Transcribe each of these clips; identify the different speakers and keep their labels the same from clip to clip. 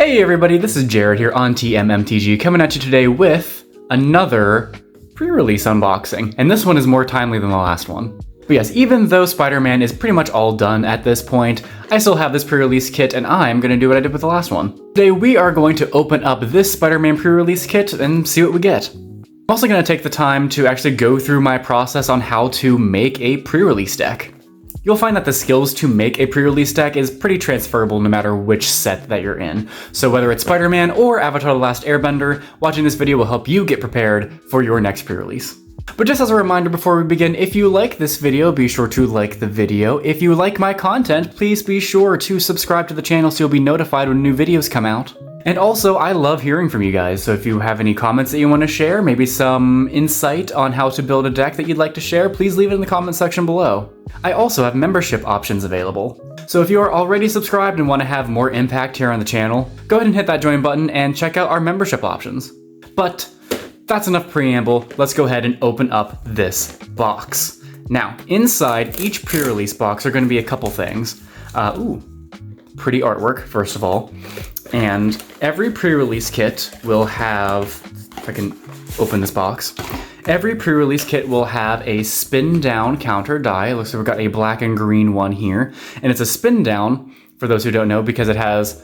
Speaker 1: Hey everybody, this is Jared here on MTG coming at you today with another pre-release unboxing, and this one is more timely than the last one. But yes, even though Spider-Man is pretty much all done at this point, I still have this pre-release kit and I'm going to do what I did with the last one. Today we are going to open up this Spider-Man pre-release kit and see what we get. I'm also going to take the time to actually go through my process on how to make a pre-release deck. You'll find that the skills to make a pre-release deck is pretty transferable no matter which set that you're in. So whether it's Spider-Man or Avatar: The Last Airbender, watching this video will help you get prepared for your next pre-release. But just as a reminder before we begin, if you like this video, be sure to like the video. If you like my content, please be sure to subscribe to the channel so you'll be notified when new videos come out. And also, I love hearing from you guys, so if you have any comments that you want to share, maybe some insight on how to build a deck that you'd like to share, please leave it in the comment section below. I also have membership options available. So if you are already subscribed and want to have more impact here on the channel, go ahead and hit that join button and check out our membership options. But that's enough preamble, let's go ahead and open up this box. Now, inside each pre-release box are going to be a couple things. Pretty artwork, first of all. And every pre-release kit will have, if I can open this box, every pre-release kit will have a spin down counter die. Looks like we've got a black and green one here. And it's a spin down, for those who don't know, because it has,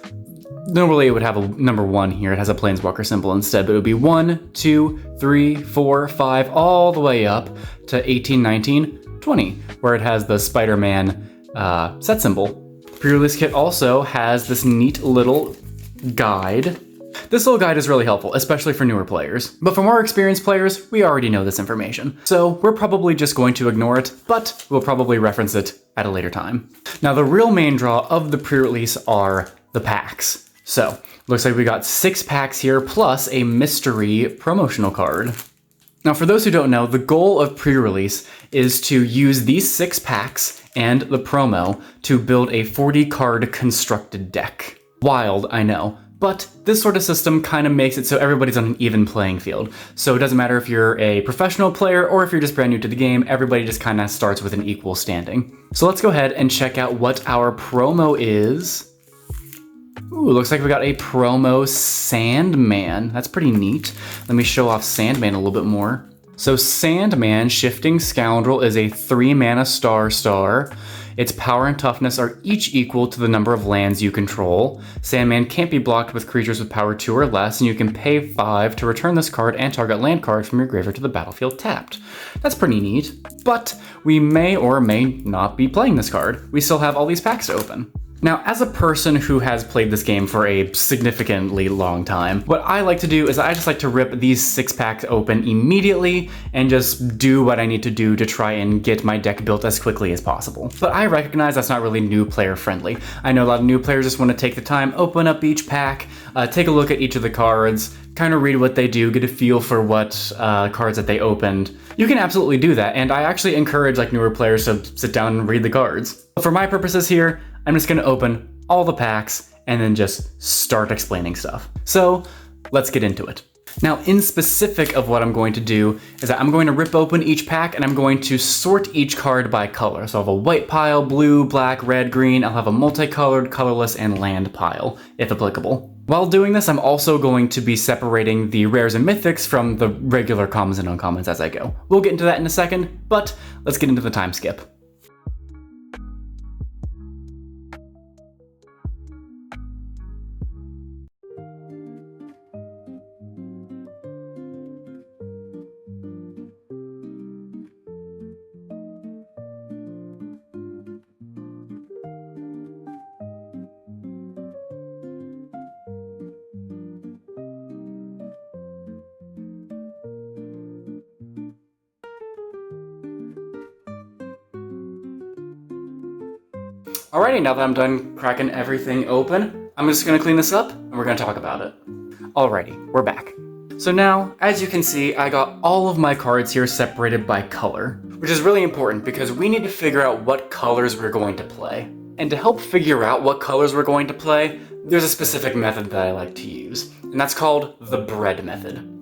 Speaker 1: normally it would have a number 1 here. It has a planeswalker symbol instead, but it would be 1, 2, 3, 4, 5, all the way up to 18, 19, 20, where it has the Spider-Man set symbol. Pre-release kit also has this neat little guide. This little guide is really helpful, especially for newer players. But for more experienced players, we already know this information. So we're probably just going to ignore it, but we'll probably reference it at a later time. Now the real main draw of the pre-release are the packs. So, looks like we got 6 packs here, plus a mystery promotional card. Now for those who don't know, the goal of pre-release is to use these 6 packs and the promo to build a 40 card constructed deck. Wild, I know, but this sort of system kind of makes it so everybody's on an even playing field. So it doesn't matter if you're a professional player or if you're just brand new to the game, everybody just kind of starts with an equal standing. So let's go ahead and check out what our promo is. Ooh, looks like we got a promo Sandman. That's pretty neat. Let me show off Sandman a little bit more. So Sandman, Shifting Scoundrel, is a 3-mana star. Its power and toughness are each equal to the number of lands you control. Sandman can't be blocked with creatures with power 2 or less, and you can pay 5 to return this card and target land card from your graveyard to the battlefield tapped. That's pretty neat, but we may or may not be playing this card. We still have all these packs to open. Now, as a person who has played this game for a significantly long time, what I like to do is I just like to rip these 6 packs open immediately and just do what I need to do to try and get my deck built as quickly as possible. But I recognize that's not really new player friendly. I know a lot of new players just want to take the time, open up each pack, take a look at each of the cards, kind of read what they do, get a feel for what cards that they opened. You can absolutely do that, and I actually encourage newer players to sit down and read the cards. But for my purposes here, I'm just going to open all the packs and then just start explaining stuff. So let's get into it. Now, in specific of what I'm going to do is that I'm going to rip open each pack and I'm going to sort each card by color. So I'll have a white pile, blue, black, red, green. I'll have a multicolored, colorless, and land pile, if applicable. While doing this, I'm also going to be separating the rares and mythics from the regular commons and uncommons as I go. We'll get into that in a second, but let's get into the time skip. Alrighty, now that I'm done cracking everything open, I'm just gonna clean this up and we're gonna talk about it. Alrighty, we're back. So now, as you can see, I got all of my cards here separated by color, which is really important because we need to figure out what colors we're going to play. And to help figure out what colors we're going to play, there's a specific method that I like to use, and that's called the bread method.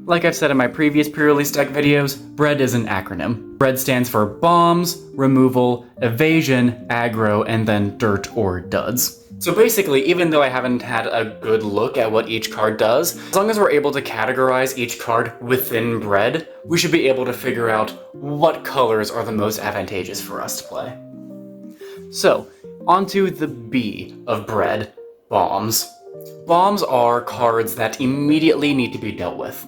Speaker 1: Like I've said in my previous pre-release deck videos, BREAD is an acronym. BREAD stands for bombs, removal, evasion, aggro, and then dirt or duds. So basically, even though I haven't had a good look at what each card does, as long as we're able to categorize each card within Bread, we should be able to figure out what colors are the most advantageous for us to play. So, onto the B of Bread, Bombs. Bombs are cards that immediately need to be dealt with.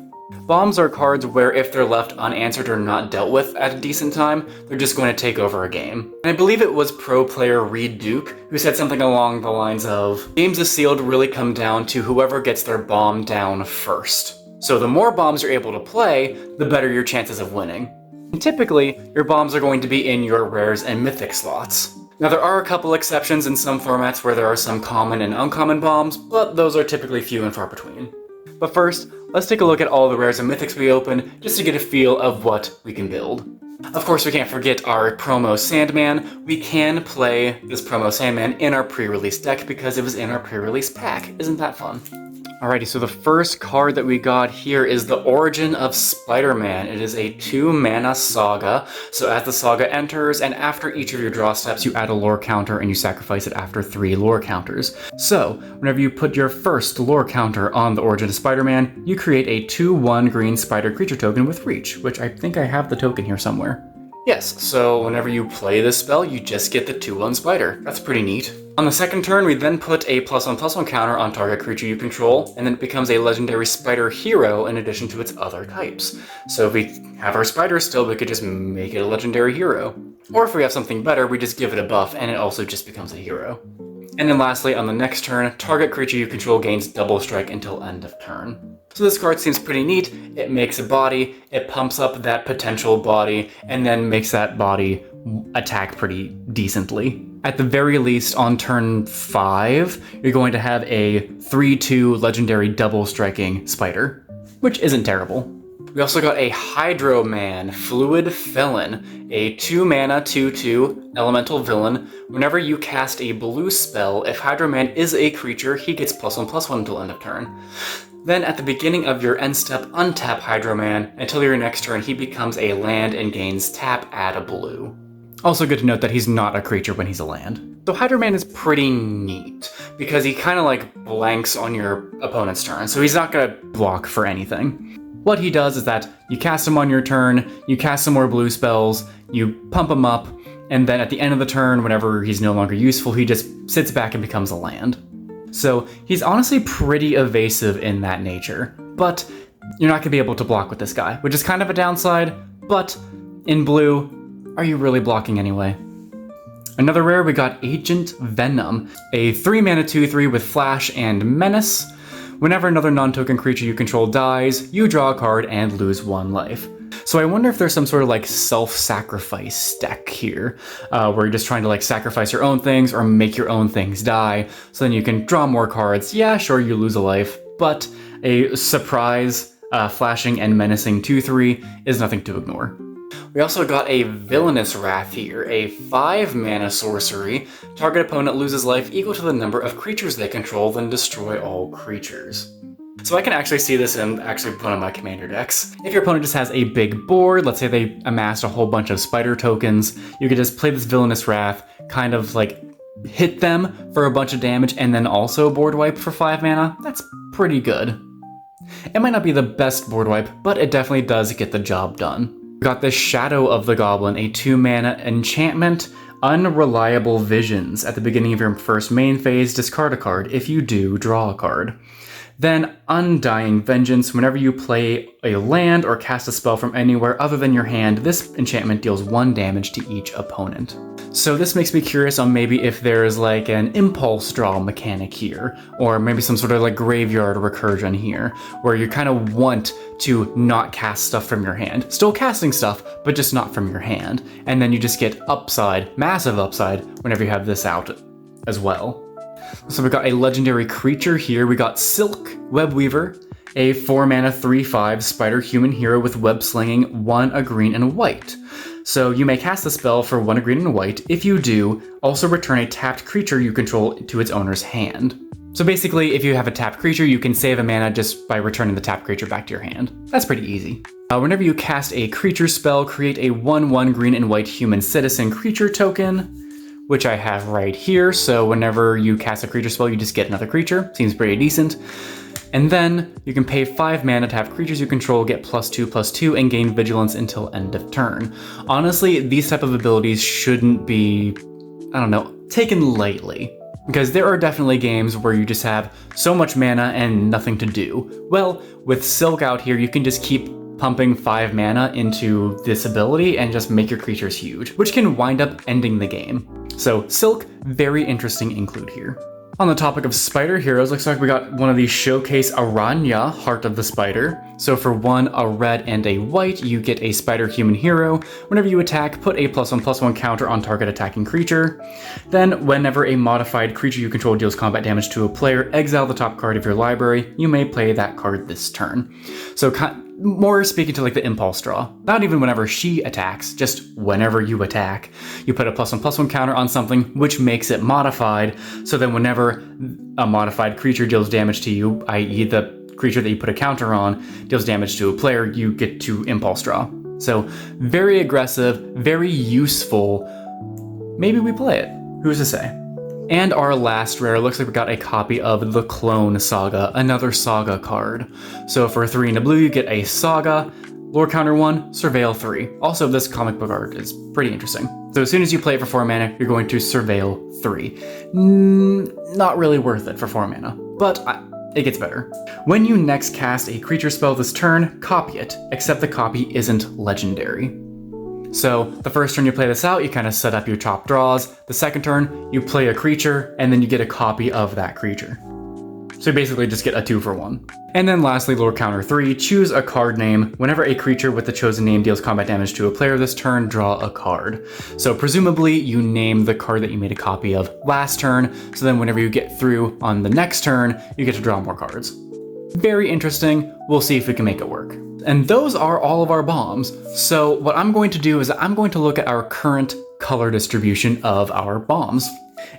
Speaker 1: Bombs are cards where if they're left unanswered or not dealt with at a decent time, they're just going to take over a game. And I believe it was pro player Reed Duke who said something along the lines of, "Games of Sealed really come down to whoever gets their bomb down first. So the more bombs you're able to play, the better your chances of winning." And typically, your bombs are going to be in your rares and mythic slots. Now there are a couple exceptions in some formats where there are some common and uncommon bombs, but those are typically few and far between. But first, let's take a look at all the rares and mythics we open, just to get a feel of what we can build. Of course, we can't forget our promo Sandman. We can play this promo Sandman in our pre-release deck because it was in our pre-release pack. Isn't that fun? Alrighty, so the first card that we got here is the Origin of Spider-Man. It is a 2-mana saga, so as the saga enters, and after each of your draw steps, you add a lore counter and you sacrifice it after 3 lore counters. So, whenever you put your first lore counter on the Origin of Spider-Man, you create a 2/1 green spider creature token with Reach, which I think I have the token here somewhere. Yes, so whenever you play this spell, you just get the 2/1 spider. That's pretty neat. On the second turn, we then put a +1/+1 counter on target creature you control, and then it becomes a legendary spider hero in addition to its other types. So if we have our spider still, we could just make it a legendary hero. Or if we have something better, we just give it a buff and it also just becomes a hero. And then lastly, on the next turn, target creature you control gains double strike until end of turn. So this card seems pretty neat. It makes a body, it pumps up that potential body, and then makes that body attack pretty decently. At the very least, on turn 5, you're going to have a 3/2 legendary double striking spider, which isn't terrible. We also got a Hydro Man, Fluid Felon, a 2-mana 2/2 elemental villain. Whenever you cast a blue spell, if Hydro Man is a creature, he gets +1/+1 until end of turn. Then at the beginning of your end step, untap Hydro Man. Until your next turn, he becomes a land and gains tap, add a blue. Also good to note that he's not a creature when he's a land. So Hydro Man is pretty neat, because he kind of like blanks on your opponent's turn, so he's not going to block for anything. What he does is that you cast him on your turn, you cast some more blue spells, you pump him up, and then at the end of the turn, whenever he's no longer useful, he just sits back and becomes a land. So he's honestly pretty evasive in that nature, but you're not going to be able to block with this guy, which is kind of a downside, but in blue, are you really blocking anyway? Another rare, we got Agent Venom, a 3-mana 2/3 with Flash and Menace. Whenever another non-token creature you control dies, you draw a card and lose 1 life. So I wonder if there's some sort of like self-sacrifice deck here, where you're just trying to like sacrifice your own things or make your own things die, so then you can draw more cards. Yeah, sure, you lose a life, but a surprise, flashing and menacing 2/3 is nothing to ignore. We also got a Villainous Wrath here, a 5-mana sorcery. Target opponent loses life equal to the number of creatures they control, then destroy all creatures. So I can actually see this in actually one of my commander decks. If your opponent just has a big board, let's say they amassed a whole bunch of spider tokens, you could just play this Villainous Wrath, kind of like hit them for a bunch of damage, and then also board wipe for 5 mana. That's pretty good. It might not be the best board wipe, but it definitely does get the job done. We got this Shadow of the Goblin, a 2-mana enchantment, Unreliable Visions. At the beginning of your first main phase, discard a card. If you do, draw a card. Then Undying Vengeance. Whenever you play a land or cast a spell from anywhere other than your hand, this enchantment deals 1 damage to each opponent. So this makes me curious on maybe if there's like an impulse draw mechanic here, or maybe some sort of like graveyard recursion here, where you kind of want to not cast stuff from your hand. Still casting stuff, but just not from your hand. And then you just get upside, massive upside, whenever you have this out as well. So we got a legendary creature here. We got Silk Webweaver, a 4-mana 3/5 spider human hero with web slinging, 1 a green and a white. So you may cast the spell for 1 a green and a white. If you do, also return a tapped creature you control to its owner's hand. So basically, if you have a tapped creature, you can save a mana just by returning the tapped creature back to your hand. That's pretty easy. Whenever you cast a creature spell, create a 1/1 green and white human citizen creature token. which I have right here, so whenever you cast a creature spell, you just get another creature. Seems pretty decent. And then you can pay 5 mana to have creatures you control get +2/+2 and gain vigilance until end of turn. Honestly, these type of abilities shouldn't be, I don't know, taken lightly. Because there are definitely games where you just have so much mana and nothing to do. Well, with Silk out here, you can just keep pumping 5 mana into this ability and just make your creatures huge, which can wind up ending the game. So Silk, very interesting include here. On the topic of spider heroes, looks like we got one of these Showcase Aranya, Heart of the Spider. So for 1, a red and a white, you get a spider human hero. Whenever you attack, put a +1/+1 counter on target attacking creature. Then whenever a modified creature you control deals combat damage to a player, exile the top card of your library. You may play that card this turn. So more speaking to like the impulse draw. Not even whenever she attacks, just whenever you attack. You put a +1/+1 counter on something, which makes it modified, so then whenever a modified creature deals damage to you, i.e. the creature that you put a counter on deals damage to a player, you get to impulse draw. So very aggressive, very useful. Maybe we play it. Who's to say? And our last rare, looks like we got a copy of the Clone Saga, another Saga card. So for 3 and a blue, you get a Saga, lore counter 1, surveil 3. Also, this comic book art is pretty interesting. So as soon as you play it for 4 mana, you're going to surveil 3. Not really worth it for 4 mana, but it gets better. When you next cast a creature spell this turn, copy it, except the copy isn't legendary. So the first turn you play this out, you kind of set up your top draws. The second turn, you play a creature, and then you get a copy of that creature. So you basically just get a 2 for 1. And then lastly, lore counter 3, choose a card name. Whenever a creature with the chosen name deals combat damage to a player this turn, draw a card. So presumably you name the card that you made a copy of last turn, so then whenever you get through on the next turn, you get to draw more cards. Very interesting. We'll see if we can make it work. And those are all of our bombs. So what I'm going to do is I'm going to look at our current color distribution of our bombs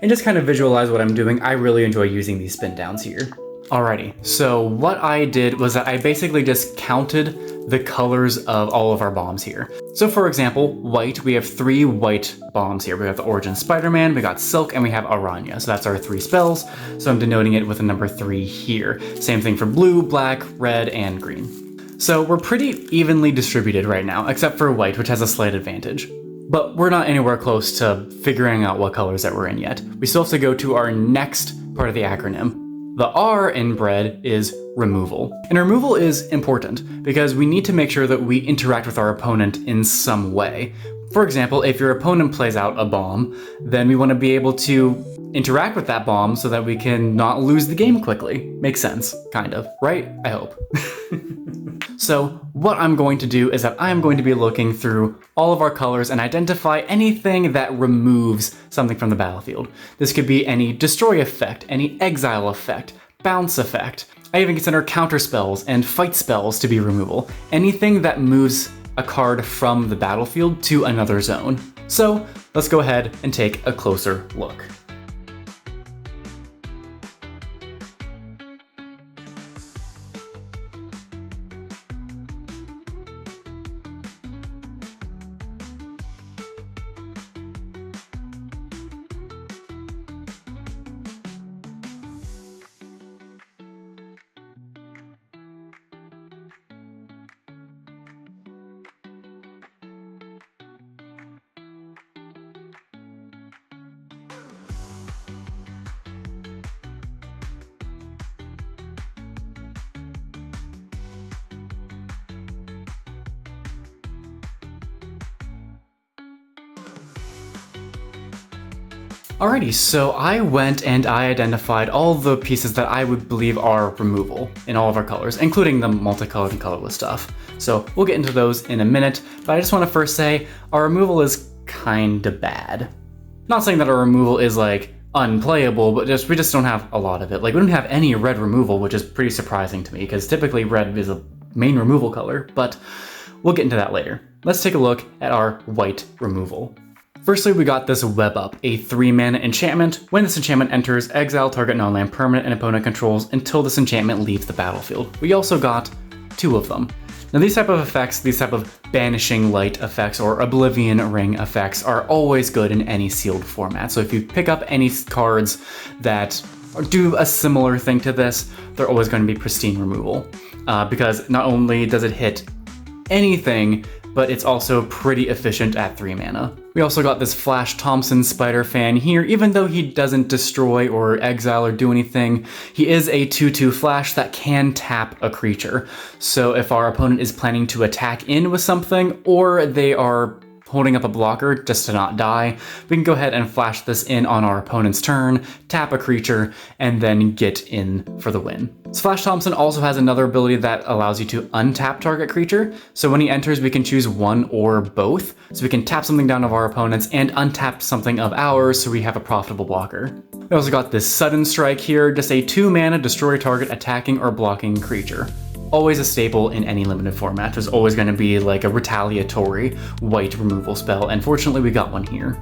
Speaker 1: and just kind of visualize what I'm doing. I really enjoy using these spin downs here. Alrighty, so what I did was that I basically just counted the colors of all of our bombs here. So for example, white, we have 3 white bombs here. We have the Origin Spider-Man, we got Silk, and we have Aranya. So that's our 3 spells. So I'm denoting it with a number 3 here. Same thing for blue, black, red, and green. So we're pretty evenly distributed right now, except for white, which has a slight advantage. But we're not anywhere close to figuring out what colors that we're in yet. We still have to go to our next part of the acronym. The R in Bread is removal. And removal is important because we need to make sure that we interact with our opponent in some way. For example, if your opponent plays out a bomb, then we want to be able to interact with that bomb so that we can not lose the game quickly. Makes sense, kind of, right? I hope. So what I'm going to do is that I'm going to be looking through all of our colors and identify anything that removes something from the battlefield. This could be any destroy effect, any exile effect, bounce effect. I even consider counter spells and fight spells to be removal. Anything that moves a card from the battlefield to another zone. So let's go ahead and take a closer look. Alrighty, so I went and I identified all the pieces that I would believe are removal in all of our colors, including the multicolored and colorless stuff. So we'll get into those in a minute, but I just want to first say our removal is kinda bad. Not saying that our removal is like unplayable, but we just don't have a lot of it. Like we don't have any red removal, which is pretty surprising to me because typically red is a main removal color, but we'll get into that later. Let's take a look at our white removal. Firstly, we got this Web Up, a 3-mana enchantment. When this enchantment enters, exile target non-land permanent and opponent controls until this enchantment leaves the battlefield. We also got 2 of them. Now these type of effects, these type of banishing light effects or oblivion ring effects are always good in any sealed format. So if you pick up any cards that do a similar thing to this, they're always going to be pristine removal. Because not only does it hit anything, but it's also pretty efficient at 3 mana. We also got this Flash Thompson Spider Fan here. Even though he doesn't destroy or exile or do anything, he is a 2/2 Flash that can tap a creature. So if our opponent is planning to attack in with something, or they are holding up a blocker just to not die, we can go ahead and flash this in on our opponent's turn, tap a creature, and then get in for the win. Flash Thompson also has another ability that allows you to untap target creature. So when he enters, we can choose one or both. So we can tap something down of our opponent's and untap something of ours, so we have a profitable blocker. We also got this Sudden Strike here, just a 2 mana destroy target attacking or blocking creature. Always a staple in any limited format. There's always going to be like a retaliatory white removal spell, and fortunately we got one here.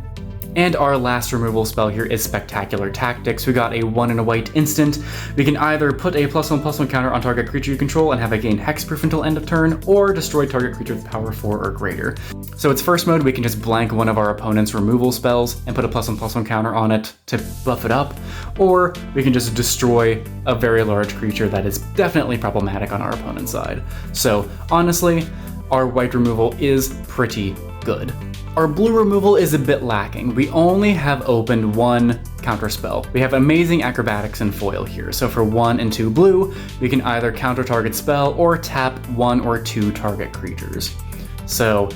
Speaker 1: And our last removal spell here is Spectacular Tactics. We got a 1 and a white instant. We can either put a +1/+1 counter on target creature you control and have it gain hexproof until end of turn, or destroy target creature with power 4 or greater. So its first mode, we can just blank one of our opponent's removal spells and put a +1/+1 counter on it to buff it up, or we can just destroy a very large creature that is definitely problematic on our opponent's side. So honestly, our white removal is pretty good. Our blue removal is a bit lacking. We only have opened one counterspell. We have amazing acrobatics and foil here. So for 1 and 2 blue, we can either counter target spell or tap 1 or 2 target creatures. So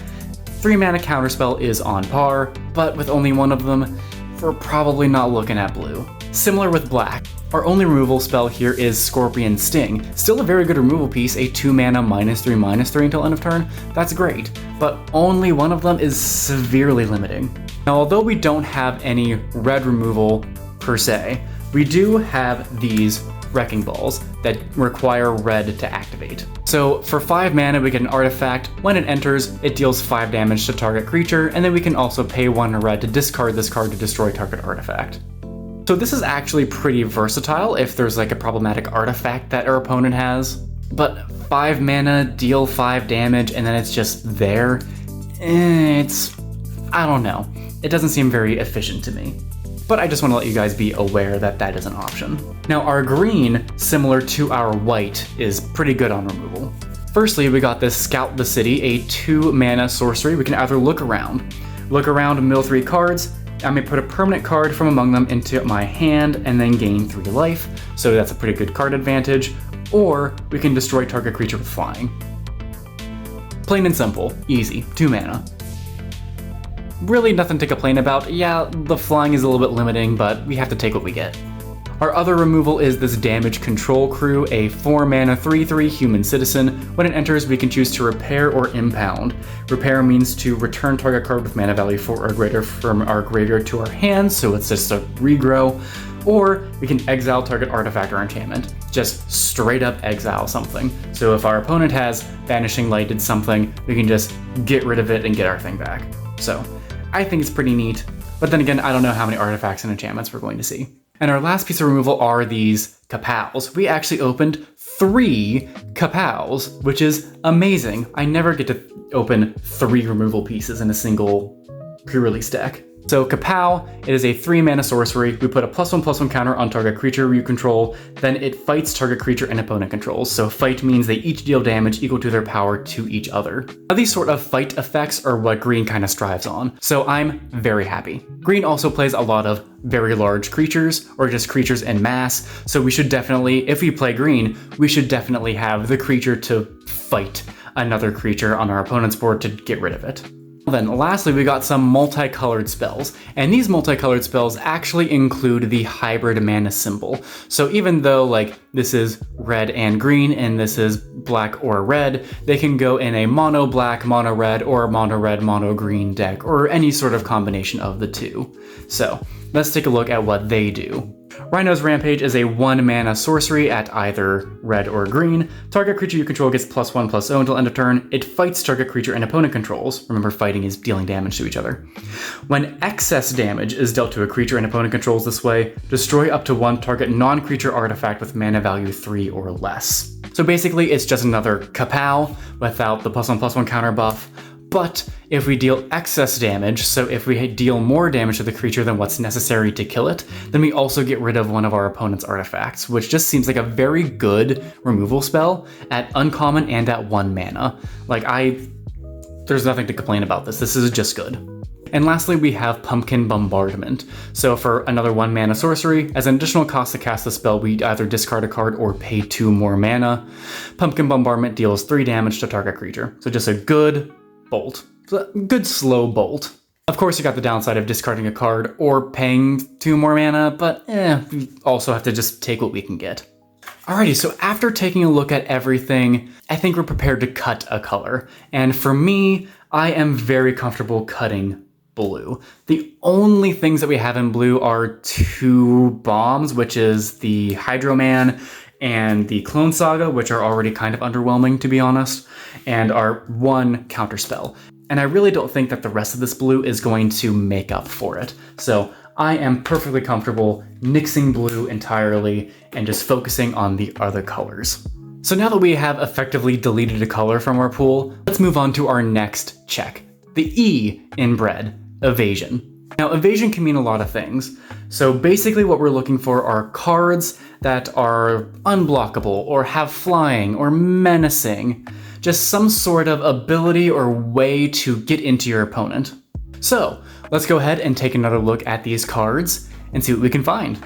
Speaker 1: 3 mana counterspell is on par, but with only one of them, we're probably not looking at blue. Similar with black. Our only removal spell here is Scorpion Sting. Still a very good removal piece, a 2 mana -3/3 until end of turn. That's great, but only one of them is severely limiting. Now, although we don't have any red removal per se, we do have these Wrecking Balls that require red to activate. So for 5 mana, we get an artifact. When it enters, it deals 5 damage to target creature, and then we can also pay 1 red to discard this card to destroy target artifact. So this is actually pretty versatile if there's like a problematic artifact that our opponent has, but 5 mana, deal 5 damage, and then it's just there. I don't know. It doesn't seem very efficient to me. But I just want to let you guys be aware that that is an option. Now our green, similar to our white, is pretty good on removal. Firstly, we got this Scout the City, a 2 mana sorcery. We can either look around, mill 3 cards. I may put a permanent card from among them into my hand and then gain 3 life, so that's a pretty good card advantage, or we can destroy target creature with flying. Plain and simple, easy, 2 mana. Really nothing to complain about. Yeah, the flying is a little bit limiting, but we have to take what we get. Our other removal is this Damage Control Crew, a 4 mana 3/3 human citizen. When it enters, we can choose to repair or impound. Repair means to return target card with mana value 4 or greater from our graveyard to our hands, so it's just a regrow. Or we can exile target artifact or enchantment. Just straight up exile something. So if our opponent has Vanishing Lighted something, we can just get rid of it and get our thing back. So I think it's pretty neat, but then again, I don't know how many artifacts and enchantments we're going to see. And our last piece of removal are these Kapows. We actually opened 3 Kapows, which is amazing. I never get to open 3 removal pieces in a single pre-release deck. So Kapow, it is a 3 mana sorcery. We put a +1/+1 counter on target creature you control, then it fights target creature and opponent controls. So fight means they each deal damage equal to their power to each other. Now, these sort of fight effects are what green kind of strives on, so I'm very happy. Green also plays a lot of very large creatures, or just creatures en masse, so we should definitely, if we play green, we should definitely have the creature to fight another creature on our opponent's board to get rid of it. Then lastly, we got some multicolored spells, and these multicolored spells actually include the hybrid mana symbol. So even though like this is red and green and this is black or red, they can go in a mono black, mono red, or mono red, mono green deck, or any sort of combination of the two. So let's take a look at what they do. Rhino's Rampage is a 1 mana sorcery at either red or green. Target creature you control gets +1/+0 until end of turn. It fights target creature and opponent controls. Remember, fighting is dealing damage to each other. When excess damage is dealt to a creature and opponent controls this way, destroy up to 1 target non-creature artifact with mana value 3 or less. So basically it's just another kapow without the +1/+1 counter buff. But if we deal excess damage, so if we deal more damage to the creature than what's necessary to kill it, then we also get rid of one of our opponent's artifacts, which just seems like a very good removal spell at uncommon and at 1 mana. Like, there's nothing to complain about this. This is just good. And lastly, we have Pumpkin Bombardment. So for another 1 mana sorcery, as an additional cost to cast the spell, we either discard a card or pay 2 more mana. Pumpkin Bombardment deals 3 damage to target creature. So just a good bolt. Good slow bolt. Of course, you got the downside of discarding a card or paying 2 more mana, but we also have to just take what we can get. Alrighty, so after taking a look at everything, I think we're prepared to cut a color. And for me, I am very comfortable cutting blue. The only things that we have in blue are 2 bombs, which is the Hydro Man and the Clone Saga, which are already kind of underwhelming, to be honest, and our 1 counterspell. And I really don't think that the rest of this blue is going to make up for it. So I am perfectly comfortable nixing blue entirely and just focusing on the other colors. So now that we have effectively deleted a color from our pool, let's move on to our next check. The E in Bread, Evasion. Now, evasion can mean a lot of things. So basically what we're looking for are cards that are unblockable or have flying or menacing. Just some sort of ability or way to get into your opponent. So let's go ahead and take another look at these cards and see what we can find.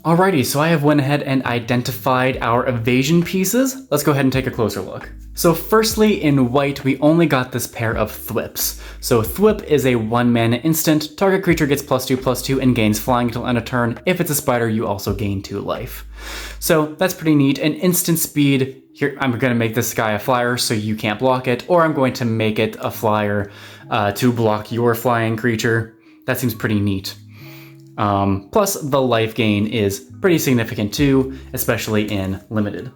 Speaker 1: Alrighty, so I have went ahead and identified our evasion pieces. Let's go ahead and take a closer look. So firstly, in white, we only got this pair of Thwips. So Thwip is a 1 mana instant. Target creature gets +2/+2 and gains flying until end of turn. If it's a spider, you also gain 2 life. So that's pretty neat. And instant speed, here I'm going to make this guy a flyer so you can't block it, or I'm going to make it a flyer to block your flying creature. That seems pretty neat. Plus, the life gain is pretty significant too, especially in Limited.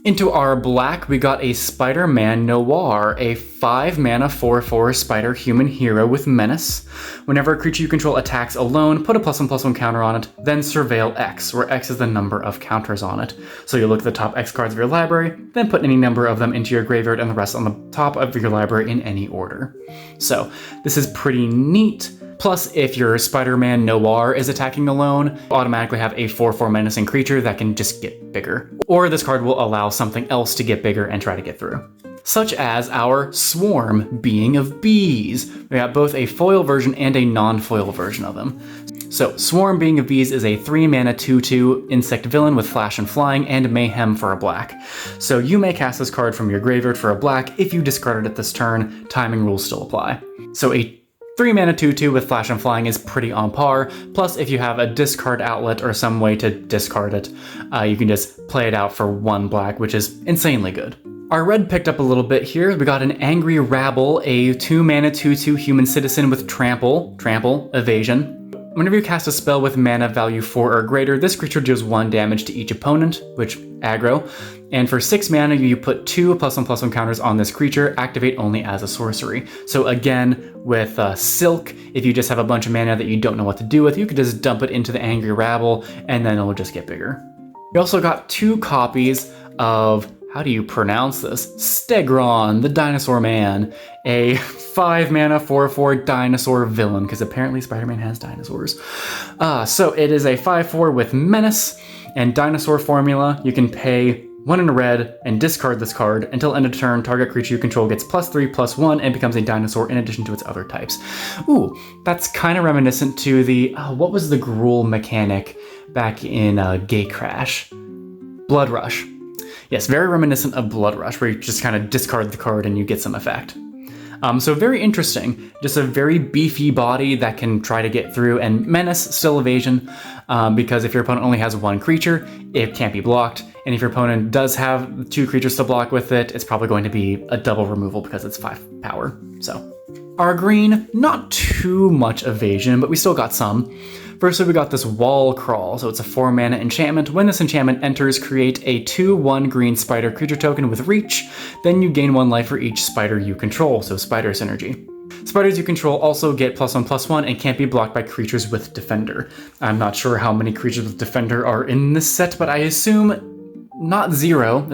Speaker 1: Into our black, we got a Spider-Man Noir, a 5 mana 4/4 spider human hero with Menace. Whenever a creature you control attacks alone, put a +1/+1 counter on it, then surveil X, where X is the number of counters on it. So you look at the top X cards of your library, then put any number of them into your graveyard and the rest on the top of your library in any order. So this is pretty neat. Plus, if your Spider-Man Noir is attacking alone, you automatically have a 4/4 menacing creature that can just get bigger. Or this card will allow something else to get bigger and try to get through. Such as our Swarm, Being of Bees. We got both a foil version and a non-foil version of them. So, Swarm, Being of Bees is a 3 mana 2/2 insect villain with flash and flying and mayhem for a black. So you may cast this card from your graveyard for a black. If you discard it this turn, timing rules still apply. So a 3 mana 2/2 with flash and flying is pretty on par. Plus, if you have a discard outlet or some way to discard it, you can just play it out for 1 black, which is insanely good. Our red picked up a little bit here. We got an Angry Rabble, a 2 mana 2/2 human citizen with trample, evasion. Whenever you cast a spell with mana value 4 or greater, this creature deals 1 damage to each opponent, which aggro. And for 6 mana, you put 2 +1/+1 counters on this creature, activate only as a sorcery. So again, with Silk, if you just have a bunch of mana that you don't know what to do with, you could just dump it into the Angry Rabble, and then it'll just get bigger. We also got 2 copies of, how do you pronounce this? Stegron, the Dinosaur Man, a 5 mana 4/4 dinosaur villain, because apparently Spider-Man has dinosaurs. So it is a 5/4 with Menace and Dinosaur formula. You can pay 1 in a red and discard this card. Until end of turn, target creature you control gets +3/+1 and becomes a dinosaur in addition to its other types. Ooh, that's kind of reminiscent to the, what was the Gruul mechanic back in Gatecrash? Blood Rush. Yes, very reminiscent of Blood Rush, where you just kind of discard the card and you get some effect. So very interesting. Just a very beefy body that can try to get through, and Menace, still evasion, because if your opponent only has 1 creature, it can't be blocked. And if your opponent does have 2 creatures to block with it, it's probably going to be a double removal because it's 5 power. So Our green, not too much evasion, but we still got some. Firstly, we got this Wall Crawl, so it's a 4 mana enchantment. When this enchantment enters, create a 2/1 green spider creature token with reach, then you gain 1 life for each spider you control, so spider synergy. Spiders you control also get +1/+1 and can't be blocked by creatures with Defender. I'm not sure how many creatures with Defender are in this set, but I assume not 0,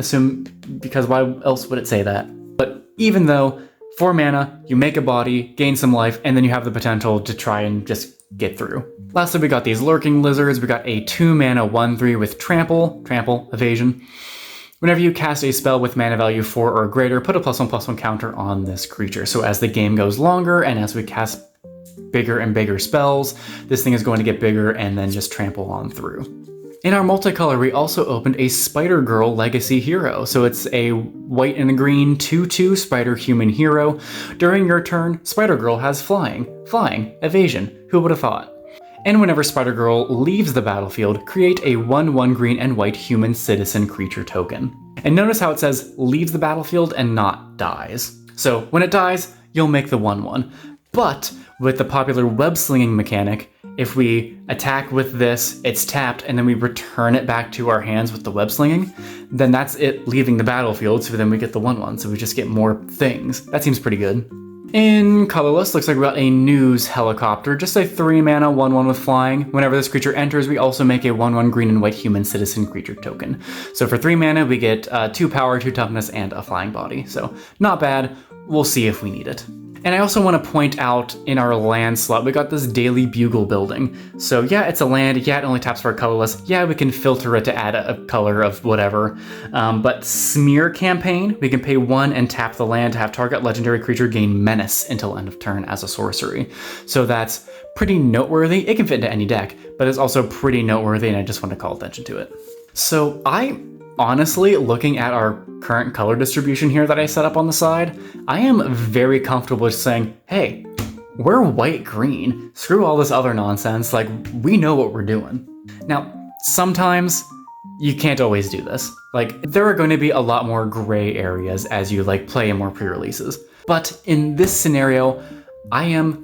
Speaker 1: because why else would it say that? But even though 4 mana, you make a body, gain some life, and then you have the potential to try and just get through. Lastly, we got these Lurking Lizards. We got a 2 mana 1/3 with Trample, evasion. Whenever you cast a spell with mana value 4 or greater, put a +1/+1 counter on this creature. So as the game goes longer and as we cast bigger and bigger spells, this thing is going to get bigger and then just trample on through. In our multicolor, we also opened a Spider-Girl Legacy Hero. So it's a white and a green 2/2 Spider Human Hero. During your turn, Spider-Girl has flying, evasion. Who would have thought? And whenever Spider-Girl leaves the battlefield, create a 1/1 green and white human citizen creature token. And notice how it says leaves the battlefield and not dies. So when it dies, you'll make the 1/1. But with the popular web slinging mechanic, if we attack with this, it's tapped, and then we return it back to our hands with the web slinging, then that's it leaving the battlefield, so then we get the 1/1, so we just get more things. That seems pretty good. In colorless, looks like we got a News Helicopter, just a 3 mana 1/1 with flying. Whenever this creature enters, we also make a 1/1 green and white human citizen creature token. So for 3 mana, we get 2 power, 2 toughness, and a flying body. So not bad. We'll see if we need it. And I also want to point out in our land slot, we got this Daily Bugle building. So yeah, it's a land, yeah, it only taps for a colorless, yeah, we can filter it to add a color of whatever. But Smear Campaign, we can pay 1 and tap the land to have target legendary creature gain Menace until end of turn as a sorcery. So that's pretty noteworthy. It can fit into any deck, but it's also pretty noteworthy, and I just want to call attention to it. So honestly, looking at our current color distribution here that I set up on the side, I am very comfortable with saying, hey, we're white-green. Screw all this other nonsense, like, we know what we're doing. Now, sometimes you can't always do this. Like, there are going to be a lot more gray areas as you, play in more pre-releases. But in this scenario, I am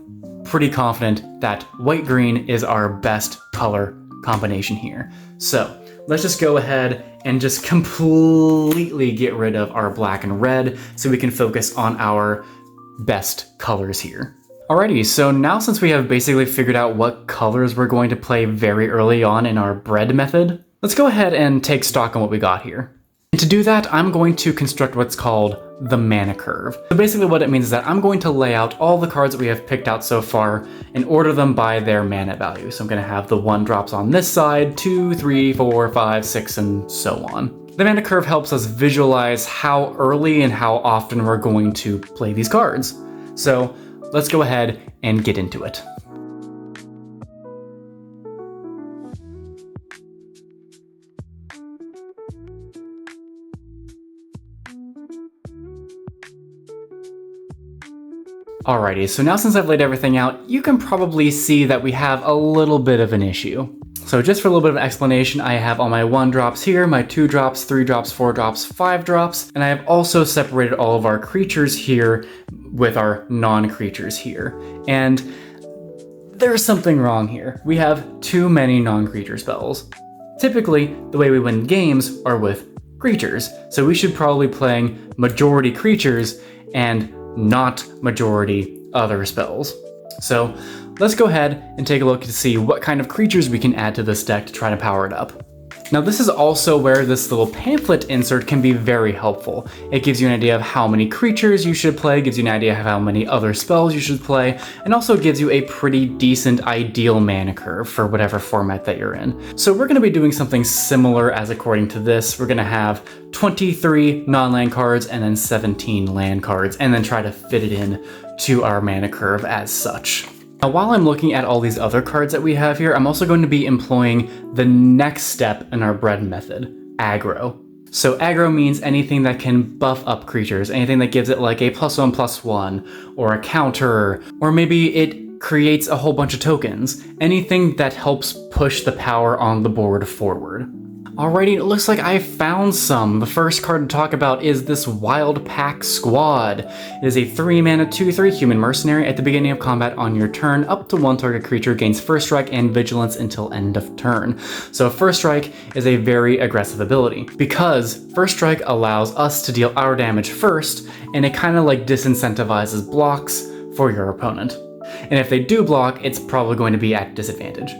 Speaker 1: pretty confident that white-green is our best color combination here. So, let's just go ahead and just completely get rid of our black and red so we can focus on our best colors here. Alrighty, so now since we have basically figured out what colors we're going to play very early on in our bread method, let's go ahead and take stock on what we got here. And to do that, I'm going to construct what's called the mana curve. So basically what it means is that I'm going to lay out all the cards that we have picked out so far and order them by their mana value. So I'm going to have the 1-drops on this side, 2, 3, 4, 5, 6, and so on. The mana curve helps us visualize how early and how often we're going to play these cards. So let's go ahead and get into it. Alrighty, so now since I've laid everything out, you can probably see that we have a little bit of an issue. So just for a little bit of explanation, I have all my 1-drops here, my 2-drops, 3-drops, 4-drops, 5-drops, and I have also separated all of our creatures here with our non-creatures here. And there's something wrong here. We have too many non-creature spells. Typically, the way we win games are with creatures, so we should probably be playing majority creatures and not majority other spells. So let's go ahead and take a look to see what kind of creatures we can add to this deck to try to power it up. Now this is also where this little pamphlet insert can be very helpful. It gives you an idea of how many creatures you should play, gives you an idea of how many other spells you should play, and also gives you a pretty decent ideal mana curve for whatever format that you're in. So we're going to be doing something similar as according to this. We're going to have 23 non-land cards and then 17 land cards, and then try to fit it in to our mana curve as such. Now, while I'm looking at all these other cards that we have here, I'm also going to be employing the next step in our bread method, aggro. So aggro means anything that can buff up creatures, anything that gives it like a +1/+1, or a counter, or maybe it creates a whole bunch of tokens, anything that helps push the power on the board forward. Alrighty, it looks like I found some. The first card to talk about is this Wild Pack Squad. It is a 3-mana 2/3 human mercenary. At the beginning of combat on your turn, up to 1 target creature gains First Strike and Vigilance until end of turn. So First Strike is a very aggressive ability because First Strike allows us to deal our damage first, and it kind of like disincentivizes blocks for your opponent. And if they do block, it's probably going to be at disadvantage.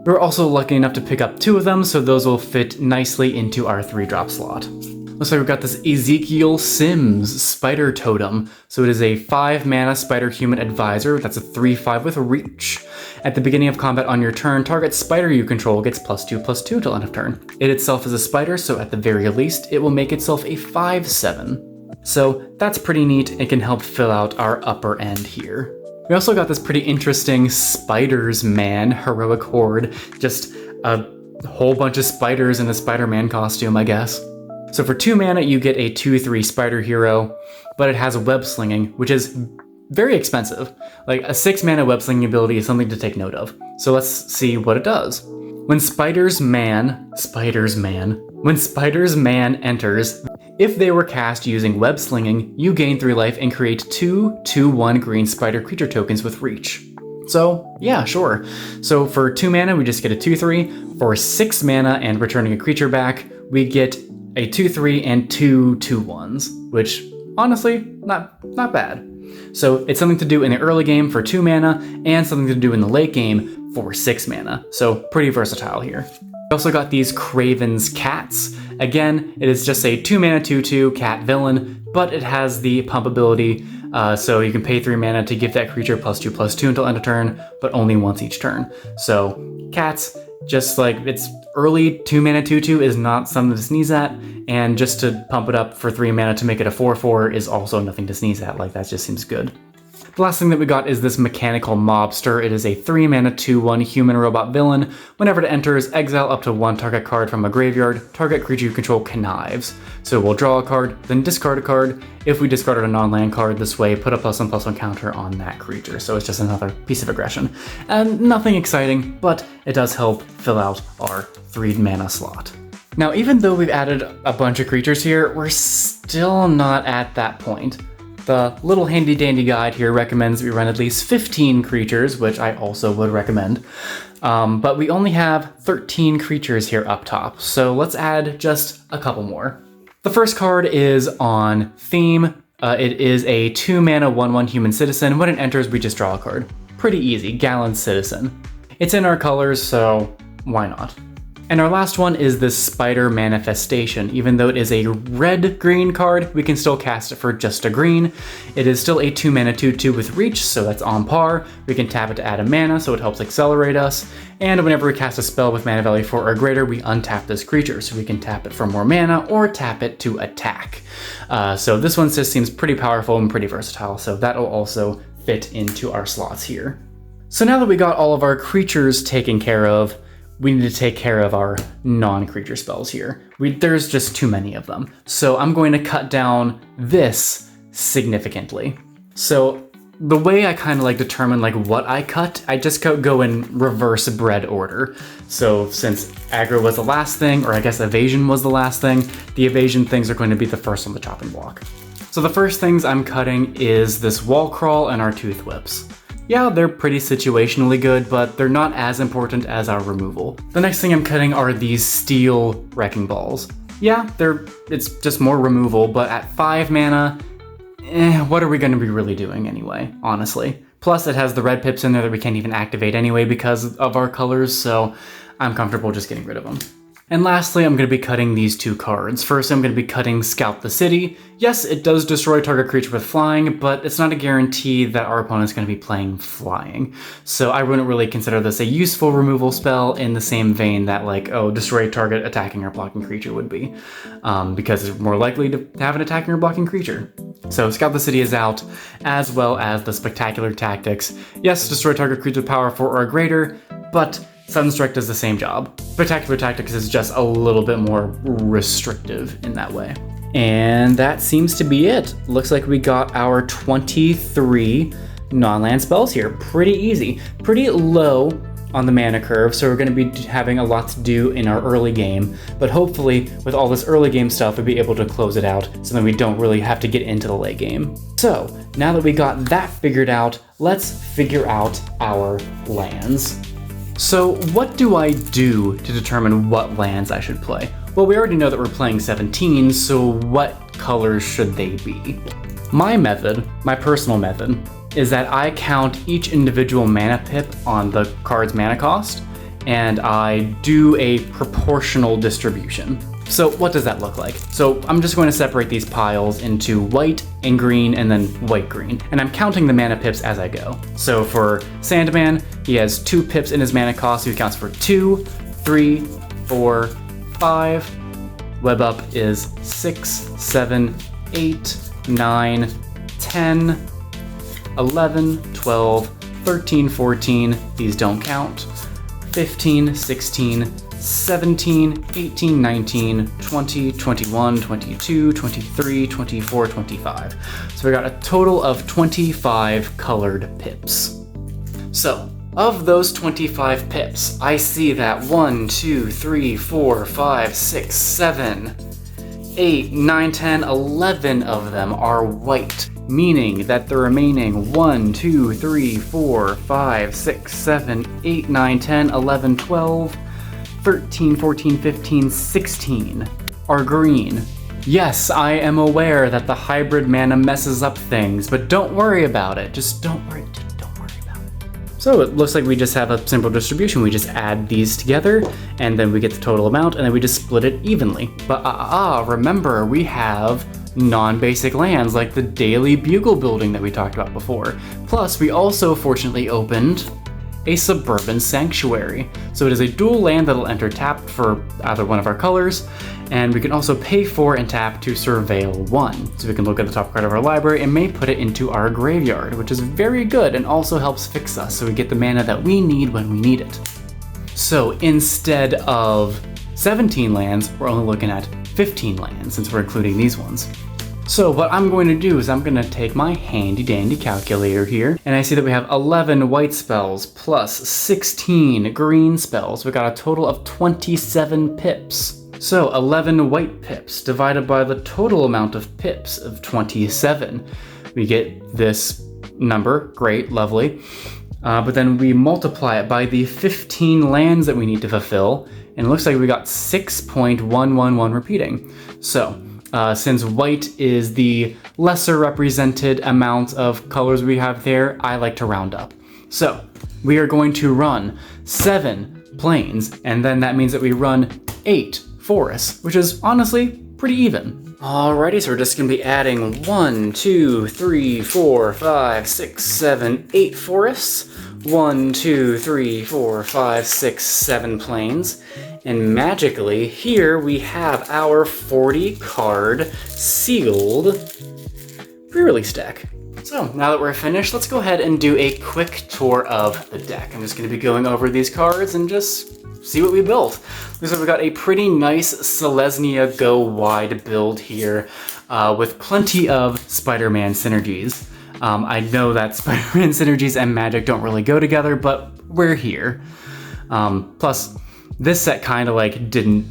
Speaker 1: We were also lucky enough to pick up 2 of them, so those will fit nicely into our 3-drop slot. Looks like we've got this Ezekiel Sims Spider Totem. So it is a 5-mana Spider Human Advisor. That's a 3/5 with Reach. At the beginning of combat on your turn, target spider you control gets +2/+2 till end of turn. It itself is a spider, so at the very least, it will make itself a 5/7. So that's pretty neat. It can help fill out our upper end here. We also got this pretty interesting Spiders-Man Heroic Horde, just a whole bunch of spiders in a Spider-Man costume, I guess. So for 2 mana, you get a 2/3 spider hero, but it has web slinging, which is very expensive. Like a 6-mana web slinging ability is something to take note of. So let's see what it does. When Spiders-Man enters, if they were cast using web slinging, you gain 3 life and create 2 2/1 green spider creature tokens with Reach. So yeah, sure. So for 2 mana, we just get a 2/3. For 6 mana and returning a creature back, we get a 2/3 and 2 2/1s, which honestly, not bad. So it's something to do in the early game for 2 mana and something to do in the late game for 6 mana. So pretty versatile here. We also got these Craven's Cats. Again, it is just a 2-mana 2/2 cat villain, but it has the pump ability, so you can pay 3 mana to give that creature +2/+2 until end of turn, but only once each turn. So cats, just like it's early 2-mana 2/2 is not something to sneeze at, and just to pump it up for 3 mana to make it a 4/4 is also nothing to sneeze at. Like that just seems good. The last thing that we got is this Mechanical Mobster. It is a 3-mana 2/1 human robot villain. Whenever it enters, exile up to 1 target card from a graveyard. Target creature you control connives. So we'll draw a card, then discard a card. If we discarded a non-land card this way, put a +1/+1 counter on that creature. So it's just another piece of aggression. And nothing exciting, but it does help fill out our 3-mana slot. Now, even though we've added a bunch of creatures here, we're still not at that point. The little handy dandy guide here recommends we run at least 15 creatures, which I also would recommend. But we only have 13 creatures here up top, so let's add just a couple more. The first card is on theme. It is a 2-mana 1/1 human citizen. When it enters, we just draw a card. Pretty easy, Gallant Citizen. It's in our colors, so why not? And our last one is this Spider Manifestation. Even though it is a red-green card, we can still cast it for just a green. It is still a 2-mana 2/2 with Reach, so that's on par. We can tap it to add a mana, so it helps accelerate us. And whenever we cast a spell with mana value 4 or greater, we untap this creature, so we can tap it for more mana or tap it to attack. So this one just seems pretty powerful and pretty versatile, so that'll also fit into our slots here. So now that we got all of our creatures taken care of, we need to take care of our non-creature spells here. There's just too many of them. So I'm going to cut down this significantly. So the way I kind of like determine like what I cut, I just go in reverse bread order. So since aggro was the last thing, or I guess evasion was the last thing, the evasion things are going to be the first on the chopping block. So the first things I'm cutting is this Wall Crawl and our Tooth Whips. Yeah, they're pretty situationally good, but they're not as important as our removal. The next thing I'm cutting are these Steel Wrecking Balls. Yeah, it's just more removal, but at 5 mana, what are we going to be really doing anyway, honestly? Plus, it has the red pips in there that we can't even activate anyway because of our colors, so I'm comfortable just getting rid of them. And lastly, I'm going to be cutting these 2 cards. First, I'm going to be cutting Scout the City. Yes, it does destroy target creature with flying, but it's not a guarantee that our opponent's going to be playing flying. So I wouldn't really consider this a useful removal spell in the same vein that like, oh, destroy target attacking or blocking creature would be, because it's more likely to have an attacking or blocking creature. So Scout the City is out, as well as the Spectacular Tactics. Yes, destroy target creature with power 4 or greater, but Sudden Strike does the same job. Spectacular Tactics is just a little bit more restrictive in that way. And that seems to be it. Looks like we got our 23 non-land spells here. Pretty easy. Pretty low on the mana curve, so we're going to be having a lot to do in our early game, but hopefully with all this early game stuff we'll be able to close it out so then we don't really have to get into the late game. So now that we got that figured out, let's figure out our lands. So what do I do to determine what lands I should play? Well, we already know that we're playing 17, so what colors should they be? My method, my personal method, is that I count each individual mana pip on the card's mana cost, and I do a proportional distribution. So what does that look like? So I'm just going to separate these piles into white and green and then white-green, and I'm counting the mana pips as I go. So for Sandman, he has 2 pips in his mana cost, so he counts for 2, 3, 4, 5. Web Up is 6, 7, 8, 9, 10, 11, 12, 13, 14, these don't count, 15, 16, 17, 18, 19, 20, 21, 22, 23, 24, 25. So we got a total of 25 colored pips. So, of those 25 pips, I see that 1, 2, 3, 4, 5, 6, 7, 8, 9, 10, 11 of them are white, meaning that the remaining 1, 2, 3, 4, 5, 6, 7, 8, 9, 10, 11, 12, 13, 14, 15, 16 are green. Yes, I am aware that the hybrid mana messes up things, but don't worry about it. Just don't worry about it. So it looks like we just have a simple distribution. We just add these together, and then we get the total amount, and then we just split it evenly. But remember, we have non-basic lands like the Daily Bugle building that we talked about before. Plus, we also fortunately opened a Suburban Sanctuary. So it is a dual land that'll enter tapped for either one of our colors, and we can also pay for and tap to surveil 1. So we can look at the top card of our library and may put it into our graveyard, which is very good and also helps fix us so we get the mana that we need when we need it. So instead of 17 lands, we're only looking at 15 lands since we're including these ones. So what I'm going to do is I'm going to take my handy dandy calculator here, and I see that we have 11 white spells plus 16 green spells. We got a total of 27 pips. So 11 white pips divided by the total amount of pips of 27. We get this number, great, lovely. But then we multiply it by the 15 lands that we need to fulfill, and it looks like we got 6.111 repeating. So since white is the lesser represented amount of colors we have there, I like to round up. So we are going to run 7 plains, and then that means that we run 8 forests, which is honestly pretty even. Alrighty, so we're just gonna be adding 1, 2, 3, 4, 5, 6, 7, 8 forests, 1, 2, 3, 4, 5, 6, 7 plains, and magically here we have our 40 card sealed pre-release deck. So now that we're finished, let's go ahead and do a quick tour of the deck. I'm just gonna be going over these cards and just see what we built. Looks like we got a pretty nice Selesnya Go Wide build here with plenty of Spider-Man synergies. I know that Spider-Man synergies and Magic don't really go together, but we're here. Plus, this set kind of like didn't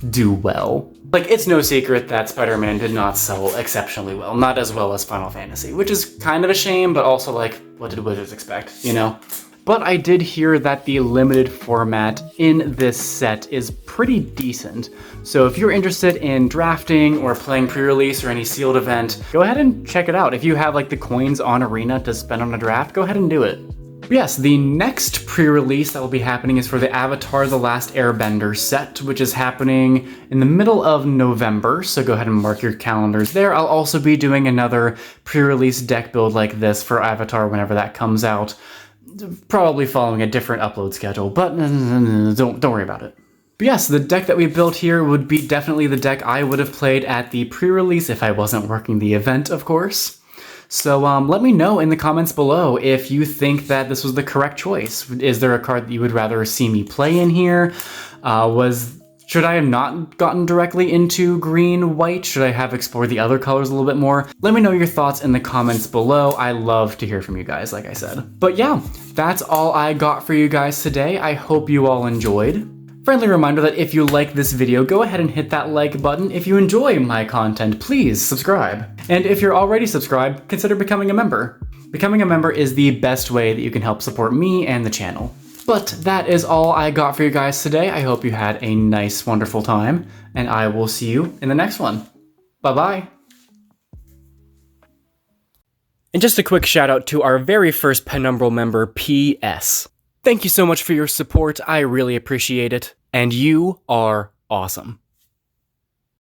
Speaker 1: do well. Like, it's no secret that Spider-Man did not sell exceptionally well, not as well as Final Fantasy, which is kind of a shame, but also like, what did Wizards expect, you know? But I did hear that the limited format in this set is pretty decent. So if you're interested in drafting or playing pre-release or any sealed event, go ahead and check it out. If you have like the coins on Arena to spend on a draft, go ahead and do it. But yes, the next pre-release that will be happening is for the Avatar: The Last Airbender set, which is happening in the middle of November, so go ahead and mark your calendars there. I'll also be doing another pre-release deck build like this for Avatar whenever that comes out. Probably following a different upload schedule, but don't worry about it. But yes, the deck that we built here would be definitely the deck I would have played at the pre-release if I wasn't working the event, of course. So let me know in the comments below if you think that this was the correct choice. Is there a card that you would rather see me play in here? Was Should I have not gotten directly into green, white? Should I have explored the other colors a little bit more? Let me know your thoughts in the comments below. I love to hear from you guys, like I said. But yeah, that's all I got for you guys today. I hope you all enjoyed. Friendly reminder that if you like this video, go ahead and hit that like button. If you enjoy my content, please subscribe. And if you're already subscribed, consider becoming a member. Becoming a member is the best way that you can help support me and the channel. But that is all I got for you guys today. I hope you had a nice, wonderful time, and I will see you in the next one. Bye-bye. And just a quick shout out to our very first Penumbral member, PS. Thank you so much for your support. I really appreciate it. And you are awesome.